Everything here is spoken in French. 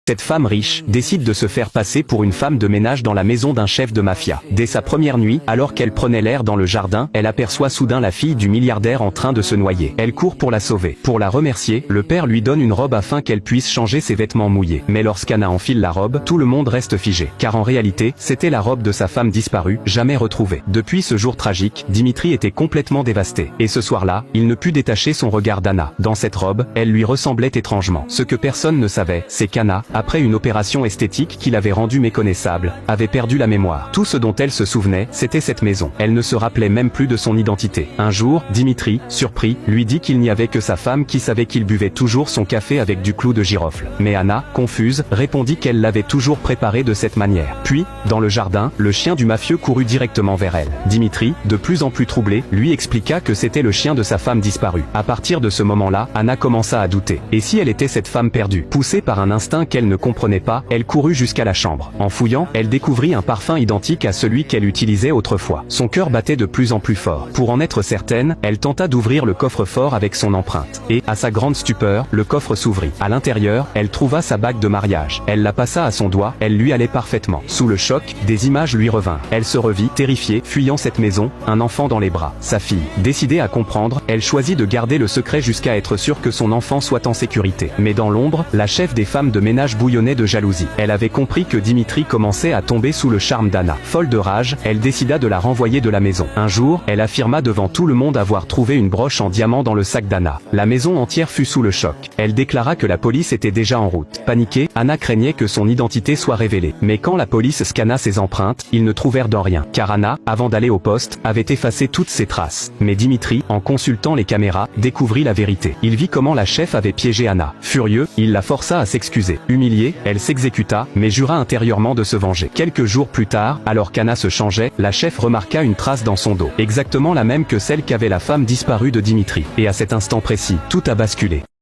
Cette femme riche décide de se faire passer pour une femme de ménage dans la maison d'un chef de mafia. Dès sa première nuit, alors qu'elle prenait l'air dans le jardin, elle aperçoit soudain la fille du milliardaire en train de se noyer. Elle court pour la sauver. Pour la remercier, le père lui donne une robe afin qu'elle puisse changer ses vêtements mouillés. Mais lorsqu'Anna enfile la robe, tout le monde reste figé. Car en réalité, c'était la robe de sa femme disparue, jamais retrouvée. Depuis ce jour tragique, Dimitri était complètement dévasté. Et ce soir-là, il ne put détacher son regard d'Anna. Dans cette robe, elle lui ressemblait étrangement. Ce que personne ne savait, c'est qu'Anna, après une opération esthétique qui l'avait rendue méconnaissable, avait perdu la mémoire. Tout ce dont elle se souvenait, c'était cette maison. Elle ne se rappelait même plus de son identité. Un jour, Dimitri, surpris, lui dit qu'il n'y avait que sa femme qui savait qu'il buvait toujours son café avec du clou de girofle. Mais Anna, confuse, répondit qu'elle l'avait toujours préparé de cette manière. Puis, dans le jardin, le chien du mafieux courut directement vers elle. Dimitri, de plus en plus troublé, lui expliqua que c'était le chien de sa femme disparue. À partir de ce moment-là, Anna commença à douter. Et si elle était cette femme perdue? Poussée par un instinct qu'elle ne comprenait pas, elle courut jusqu'à la chambre. En fouillant, elle découvrit un parfum identique à celui qu'elle utilisait autrefois. Son cœur battait de plus en plus fort. Pour en être certaine, elle tenta d'ouvrir le coffre-fort avec son empreinte. Et, à sa grande stupeur, le coffre s'ouvrit. À l'intérieur, elle trouva sa bague de mariage. Elle la passa à son doigt, elle lui allait parfaitement. Sous le choc, des images lui revinrent. Elle se revit, terrifiée, fuyant cette maison, un enfant dans les bras. Sa fille. Décidée à comprendre, elle choisit de garder le secret jusqu'à être sûre que son enfant soit en sécurité. Mais dans l'ombre, la chef des femmes de ménage bouillonnait de jalousie. Elle avait compris que Dimitri commençait à tomber sous le charme d'Anna. Folle de rage, elle décida de la renvoyer de la maison. Un jour, elle affirma devant tout le monde avoir trouvé une broche en diamant dans le sac d'Anna. La maison entière fut sous le choc. Elle déclara que la police était déjà en route. Paniquée, Anna craignait que son identité soit révélée. Mais quand la police scanna ses empreintes, ils ne trouvèrent dans rien. Car Anna, avant d'aller au poste, avait effacé toutes ses traces. Mais Dimitri, en consultant les caméras, découvrit la vérité. Il vit comment la chef avait piégé Anna. Furieux, il la força à s'excuser. Humiliée, elle s'exécuta, mais jura intérieurement de se venger. Quelques jours plus tard, alors qu'Anna se changeait, la chef remarqua une trace dans son dos. Exactement la même que celle qu'avait la femme disparue de Dimitri. Et à cet instant précis, tout a basculé.